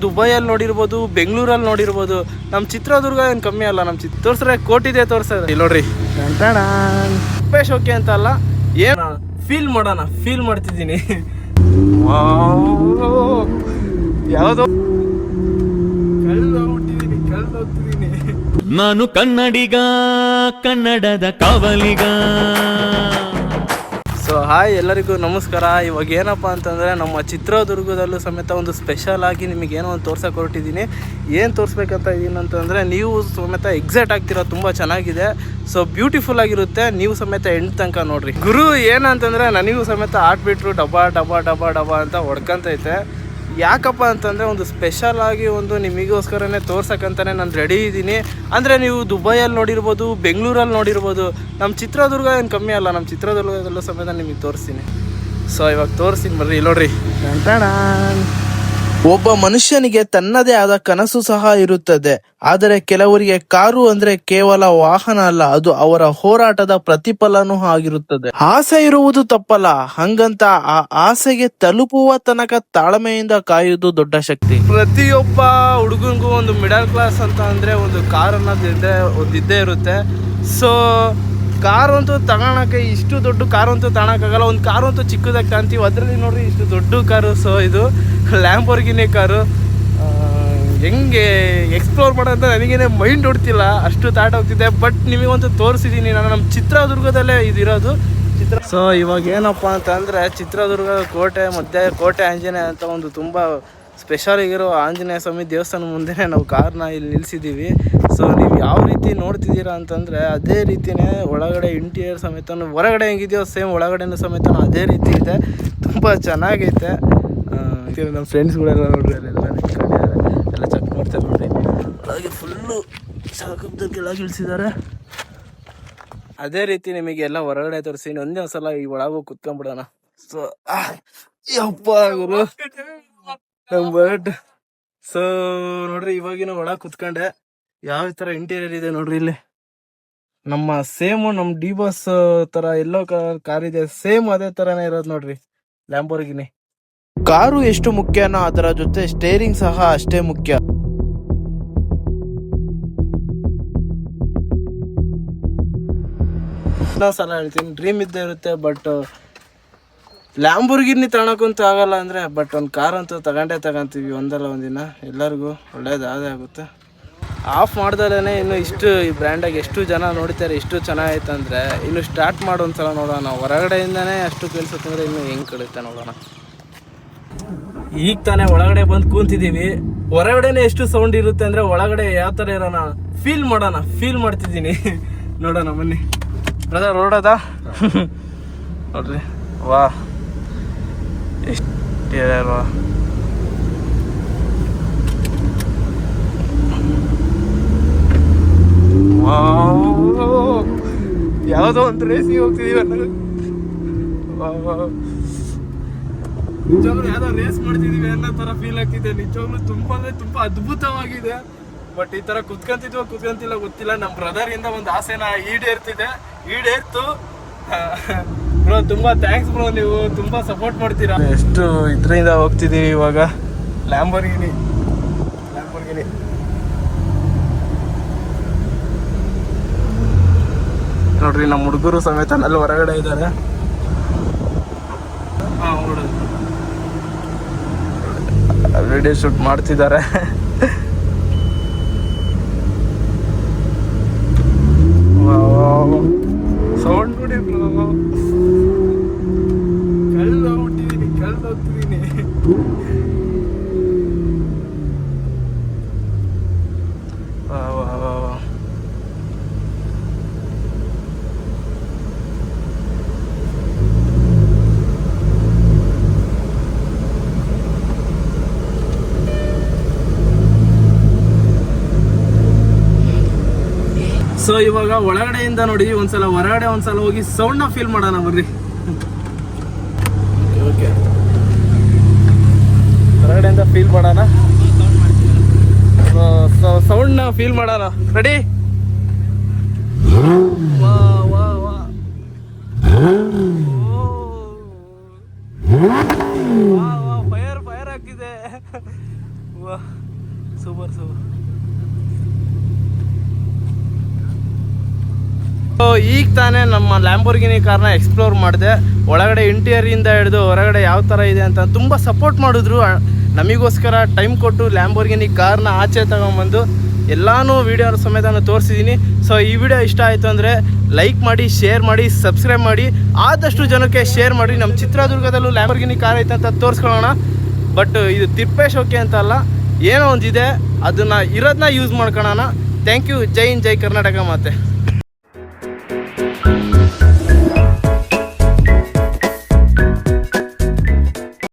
ದುಬೈಯಲ್ಲಿ ನೋಡಿರ್ಬೋದು, ಬೆಂಗಳೂರಲ್ಲಿ ನೋಡಿರ್ಬೋದು, ನಮ್ಮ ಚಿತ್ರದುರ್ಗ ಏನು ಕಮ್ಮಿ ಅಲ್ಲ. ನಮ್ಮ ತೋರ್ಸ್ರೆ ಕೋಟಿದೆ ತೋರ್ಸೋದು. ಇಲ್ಲಿ ನೋಡ್ರಿ ಉಪೇಶ್ ಓಕೆ ಅಂತ ಅಲ್ಲ, ಏನು ಫೀಲ್ ಮಾಡೋಣ, ಫೀಲ್ ಮಾಡ್ತಿದ್ದೀನಿ. ಯಾವುದೋ ಕಳ್ದೋಗ್ತಿದ್ದೀನಿ. ನಾನು ಕನ್ನಡಿಗ, ಕನ್ನಡದ ಕಾವಲಿಗ. ಸೊ ಹಾಯ್, ಎಲ್ಲರಿಗೂ ನಮಸ್ಕಾರ. ಇವಾಗ ಏನಪ್ಪ ಅಂತಂದರೆ ನಮ್ಮ ಚಿತ್ರದುರ್ಗದಲ್ಲೂ ಸಮೇತ ಒಂದು ಸ್ಪೆಷಲ್ ಆಗಿ ನಿಮಗೇನೋ ಒಂದು ತೋರ್ಸಕ್ಕೆ ಹೊರಟಿದ್ದೀನಿ. ಏನು ತೋರಿಸ್ಬೇಕಂತ ಇದ್ದೀನಿ ಅಂತಂದರೆ ನೀವು ಸಮೇತ ಎಕ್ಸೈಟ್ ಆಗ್ತೀರಾ. ತುಂಬ ಚೆನ್ನಾಗಿದೆ, ಸೊ ಬ್ಯೂಟಿಫುಲ್ ಆಗಿರುತ್ತೆ. ನೀವು ಸಮೇತ ಎಂಡ್ ತನಕ ನೋಡ್ರಿ. ಗುರು ಏನಂತಂದರೆ ನನಗೂ ಸಮೇತ ಆಟ್ಬಿಟ್ರು ಡಬ್ಬ ಡಬ್ಬ ಡಬ್ಬ ಡಬ್ಬ ಅಂತ ಹೊಡ್ಕೊಂತೈತೆ. ಯಾಕಪ್ಪ ಅಂತಂದರೆ ಒಂದು ಸ್ಪೆಷಲ್ ಆಗಿ ಒಂದು ನಿಮಗೋಸ್ಕರನೇ ತೋರ್ಸಕ್ಕಂತಾನೆ ನಾನು ರೆಡಿ ಇದ್ದೀನಿ. ಅಂದರೆ ನೀವು ದುಬೈಯಲ್ಲಿ ನೋಡಿರ್ಬೋದು, ಬೆಂಗಳೂರಲ್ಲಿ ನೋಡಿರ್ಬೋದು, ನಮ್ಮ ಚಿತ್ರದುರ್ಗ ಏನು ಕಮ್ಮಿ ಅಲ್ಲ. ನಮ್ಮ ಚಿತ್ರದುರ್ಗದಲ್ಲೂ ಸಮೇತ ನಿಮಗೆ ತೋರಿಸ್ತೀನಿ. ಸೊ ಇವಾಗ ತೋರಿಸ್ತೀನಿ ಬರ್ರಿ. ನೋಡ್ರಿ, ಒಬ್ಬ ಮನುಷ್ಯನಿಗೆ ತನ್ನದೇ ಆದ ಕನಸು ಸಹ ಇರುತ್ತದೆ. ಆದರೆ ಕೆಲವರಿಗೆ ಕಾರು ಅಂದ್ರೆ ಕೇವಲ ವಾಹನ ಅಲ್ಲ, ಅದು ಅವರ ಹೋರಾಟದ ಪ್ರತಿಫಲನೂ ಆಗಿರುತ್ತದೆ. ಆಸೆ ಇರುವುದು ತಪ್ಪಲ್ಲ, ಹಂಗಂತ ಆ ಆಸೆಗೆ ತಲುಪುವ ತನಕ ತಾಳ್ಮೆಯಿಂದ ಕಾಯುವುದು ದೊಡ್ಡ ಶಕ್ತಿ. ಪ್ರತಿಯೊಬ್ಬ ಹುಡುಗನಿಗೂ ಒಂದು ಮಿಡಲ್ ಕ್ಲಾಸ್ ಅಂತ ಅಂದ್ರೆ ಒಂದು ಕಾರ್ ಅನ್ನೋದಿದ್ದೇ ಇರುತ್ತೆ. ಸೊ ಕಾರು ಅಂತೂ ತಗೊಳಕ್ಕೆ, ಇಷ್ಟು ದೊಡ್ಡ ಕಾರು ಅಂತೂ ತಗೊಳಕ್ಕಾಗಲ್ಲ. ಒಂದು ಕಾರು ಅಂತೂ ಚಿಕ್ಕದಾಗಿ ಕಾಣ್ತೀವಿ, ಅದರಲ್ಲಿ ನೋಡ್ರಿ ಇಷ್ಟು ದೊಡ್ಡ ಕಾರು. ಸೊ ಇದು ಲ್ಯಾಂಬೋರ್ಗಿನಿ ಕಾರು. ಹೆಂಗೆ ಎಕ್ಸ್ಪ್ಲೋರ್ ಮಾಡೋಂತ ನನಗೇನೆ ಮೈಂಡ್ ಹೊಡ್ತಿಲ್ಲ, ಅಷ್ಟು ತಾಟ ಹೋಗ್ತಿದೆ. ಬಟ್ ನಿಮಗಂತೂ ತೋರಿಸಿದ್ದೀನಿ ನಾನು. ನಮ್ಮ ಚಿತ್ರದುರ್ಗದಲ್ಲೇ ಇದಿರೋದು ಚಿತ್ರ. ಸೊ ಇವಾಗ ಏನಪ್ಪ ಅಂತ ಅಂದರೆ ಚಿತ್ರದುರ್ಗ ಕೋಟೆ ಮಧ್ಯೆ ಕೋಟೆ ಆಂಜನೇಯ ಅಂತ ಒಂದು ತುಂಬ ಸ್ಪೆಷಲ್ ಆಗಿರೋ ಆಂಜನೇಯ ಸ್ವಾಮಿ ದೇವಸ್ಥಾನ ಮುಂದೆ ನಾವು ಕಾರ್ನ ಇಲ್ಲಿ ನಿಲ್ಲಿಸಿದ್ದೀವಿ. ಸೊ ನೀವು ಯಾವ ರೀತಿ ನೋಡ್ತಿದ್ದೀರಾ ಅಂತಂದರೆ ಅದೇ ರೀತಿಯೇ ಒಳಗಡೆ ಇಂಟೀರಿಯರ್ ಸಮೇತ, ಹೊರಗಡೆ ಹೆಂಗಿದೆಯೋ ಸೇಮ್ ಒಳಗಡೆನೂ ಸಮೇತ ಅದೇ ರೀತಿ ಇದೆ. ತುಂಬ ಚೆನ್ನಾಗೈತೆ. ನಮ್ಮ ಫ್ರೆಂಡ್ಸ್ಗಳೆಲ್ಲ ನೋಡ್ರಿ, ಅಲ್ಲೆಲ್ಲ ನಿಂತ್ಕೊಂಡಿದ್ದಾರೆ, ಎಲ್ಲ ಚೆಕ್ ಮಾಡ್ತಾರೆ ನೋಡ್ರಿ. ಒಳಗೆ ಫುಲ್ಲು ಸಾಕಪ್ಪ ಕೆಳಗೆ ಇಳಿಸಿದ್ದಾರೆ. ಅದೇ ರೀತಿ ನಿಮಗೆಲ್ಲ ಹೊರಗಡೆ ತೋರಿಸಿ ಒಂದೇ ಒಂದ್ಸಲ ಈ ಒಳಗೆ ಕುತ್ಕೊಂಡ್ಬಿಡೋಣ. ಸೊ ಯಪ್ಪ ಗುರು ಬರ್ಡ್. ಸೊ ನೋಡ್ರಿ, ಇವಾಗಿನ ಒಳಗೆ ಕುತ್ಕೊಂಡೆ. ಯಾವ ತರ ಇಂಟೀರಿಯರ್ ಇದೆ ನೋಡ್ರಿ. ಇಲ್ಲಿ ನಮ್ಮ ನಮ್ಮ ಡಿ ಬಾಸ್ ತರ ಎಲ್ಲೋ ಕಾರ್ ಇದೆ, ಸೇಮ್ ಅದೇ ತರನೇ ಇರೋದು ನೋಡ್ರಿ, ಲ್ಯಾಂಬೋರ್ಗಿನಿ. ಕಾರು ಎಷ್ಟು ಮುಖ್ಯನೋ ಅದರ ಜೊತೆ ಸ್ಟೇರಿಂಗ್ ಸಹ ಅಷ್ಟೇ ಮುಖ್ಯ. ಇನ್ನೊಂದ್ಸಲ ಹೇಳ್ತೀನಿ, ಡ್ರೀಮ್ ಇದ್ದೇ ಇರುತ್ತೆ. ಬಟ್ ಲ್ಯಾಂಬೋರ್ಗಿನಿ ತಗೊಳಕ್ಕಂತೂ ಆಗಲ್ಲ ಅಂದರೆ, ಬಟ್ ಒಂದು ಕಾರ್ ಅಂತೂ ತಗೊಂತೀವಿ ಒಂದಲ್ಲ ಒಂದಿನ. ಎಲ್ಲರಿಗೂ ಒಳ್ಳೇದಾದೇ ಆಗುತ್ತೆ. ಆಫ್ ಮಾಡ್ದಲೇ ಇನ್ನು ಇಷ್ಟು ಈ ಬ್ರ್ಯಾಂಡಾಗಿ ಎಷ್ಟು ಜನ ನೋಡ್ತಾರೆ, ಎಷ್ಟು ಚೆನ್ನಾಗೈತೆ ಅಂದರೆ ಇನ್ನು ಸ್ಟಾರ್ಟ್ ಮಾಡಿ ಒಂದ್ಸಲ ನೋಡೋಣ. ಹೊರಗಡೆಯಿಂದನೇ ಅಷ್ಟು ಕೇಳಿಸುತ್ತಂದರೆ ಇನ್ನು ಹೆಂಗೆ ಕಳುತ್ತೆ ನೋಡೋಣ. ಈಗ ತಾನೇ ಒಳಗಡೆ ಬಂದು ಕೂತಿದ್ದೀವಿ. ಹೊರಗಡೆನೇ ಎಷ್ಟು ಸೌಂಡ್ ಇರುತ್ತೆ ಅಂದರೆ ಒಳಗಡೆ ಯಾವ ಥರ ಇರೋಣ ಫೀಲ್ ಮಾಡೋಣ, ಫೀಲ್ ಮಾಡ್ತಿದ್ದೀನಿ. ನೋಡೋಣ ಬನ್ನಿ ಬ್ರದರ್, ಹೊರಡೋದ ನೋಡ್ರಿ. ವಾ ಎಷ್ಟು ಯಾವುದೋ ಒಂದು ರೇಸಿಗೆ ಹೋಗ್ತಿದೀವಿ ಅನ್ನೋದು. ನಿಜವಾಗ್ಲೂ ಯಾವುದೋ ರೇಸ್ ಮಾಡ್ತಿದೀವಿ ಅನ್ನೋ ಥರ ಫೀಲ್ ಆಗ್ತಿದೆ. ನಿಜವಾಗ್ಲೂ ತುಂಬ ಅಂದರೆ ತುಂಬ ಅದ್ಭುತವಾಗಿದೆ. ಬಟ್ ಈ ಥರ ಕುತ್ಕೊಂತಿಲ್ಲ ಗೊತ್ತಿಲ್ಲ. ನಮ್ಮ ಬ್ರದರಿಂದ ಒಂದು ಆಸೆನ ಈಡೇರ್ತು ಬ್ರೋ. ತುಂಬ ಥ್ಯಾಂಕ್ಸ್ ಬ್ರೋ, ನೀವು ತುಂಬ ಸಪೋರ್ಟ್ ಮಾಡ್ತೀರಾ. ಎಷ್ಟು ಇದರಿಂದ ಹೋಗ್ತಿದ್ದೀವಿ ಇವಾಗ. ಲ್ಯಾಂಬೋರ್ಗಿನಿ ನೋಡ್ರಿ, ನಮ್ಮ ಹುಡುಗರು ಸಮೇತ ಅಲ್ಲಿ ಹೊರಗಡೆ ಇದ್ದಾರೆ. ವಿಡಿಯೋ ಶೂಟ್ ಮಾಡ್ತಿದ್ದಾರೆ. ಸೌಂಡ್ ನೋಡಿ ಬ್ರೋ, ಕಳ್ದೋಗ್ತಿದ್ದೀನಿ. ಸೊ ಇವಾಗ ಒಳಗಡೆಯಿಂದ ನೋಡಿ ಒಂದ್ಸಲ, ಹೊರಗಡೆ ಒಂದ್ಸಲ ಹೋಗಿ ಸೌಂಡ್ನ ಫೀಲ್ ಮಾಡೋಣ ಬರ್ರಿ. ಓಕೆ, ಹೊರಗಡೆಯಿಂದ ಫೀಲ್ ಮಾಡೋಣ, ಸೌಂಡ್ನ ಫೀಲ್ ಮಾಡೋಣ. ರೆಡಿ? ವಾ ವಾ ವಾ ವಾ ವಾ, ಫೈರ್ ಸಖತ್ತಾಗಿದೆ. Super super. ಈಗ ತಾನೇ ನಮ್ಮ ಲ್ಯಾಂಬೋರ್ಗಿನಿ ಕಾರ್ನ ಎಕ್ಸ್ಪ್ಲೋರ್ ಮಾಡಿದೆ. ಒಳಗಡೆ ಇಂಟೀರಿಯರಿಂದ ಹಿಡಿದು ಹೊರಗಡೆ ಯಾವ ಥರ ಇದೆ ಅಂತ ತುಂಬ ಸಪೋರ್ಟ್ ಮಾಡಿದ್ರು. ನಮಗೋಸ್ಕರ ಟೈಮ್ ಕೊಟ್ಟು ಲ್ಯಾಂಬೋರ್ಗಿನಿ ಕಾರ್ನ ಆಚೆ ತಗೊಂಬಂದು ಎಲ್ಲಾನು ವೀಡಿಯೋ ಸಮೇತ ತೋರಿಸಿದ್ದೀನಿ. ಸೊ ಈ ವಿಡಿಯೋ ಇಷ್ಟ ಆಯಿತು ಅಂದರೆ ಲೈಕ್ ಮಾಡಿ, ಶೇರ್ ಮಾಡಿ, ಸಬ್ಸ್ಕ್ರೈಬ್ ಮಾಡಿ, ಆದಷ್ಟು ಜನಕ್ಕೆ ಶೇರ್ ಮಾಡಿ. ನಮ್ಮ ಚಿತ್ರದುರ್ಗದಲ್ಲೂ ಲ್ಯಾಂಬೋರ್ಗಿನಿ ಕಾರ್ ಐತೆ ಅಂತ ತೋರಿಸ್ಕೊಳ್ಳೋಣ. ಬಟ್ ಇದು ತಿಪ್ಪೇಶೋಕೆ ಅಂತ ಅಲ್ಲ, ಏನೋ ಒಂದಿದೆ, ಅದನ್ನು ಇರೋದನ್ನ ಯೂಸ್ ಮಾಡ್ಕೊಳ್ಳೋಣ. Thank you. ಜೈ ಹಿಂದ್, ಜೈ ಕರ್ನಾಟಕ ಮಾತೆ.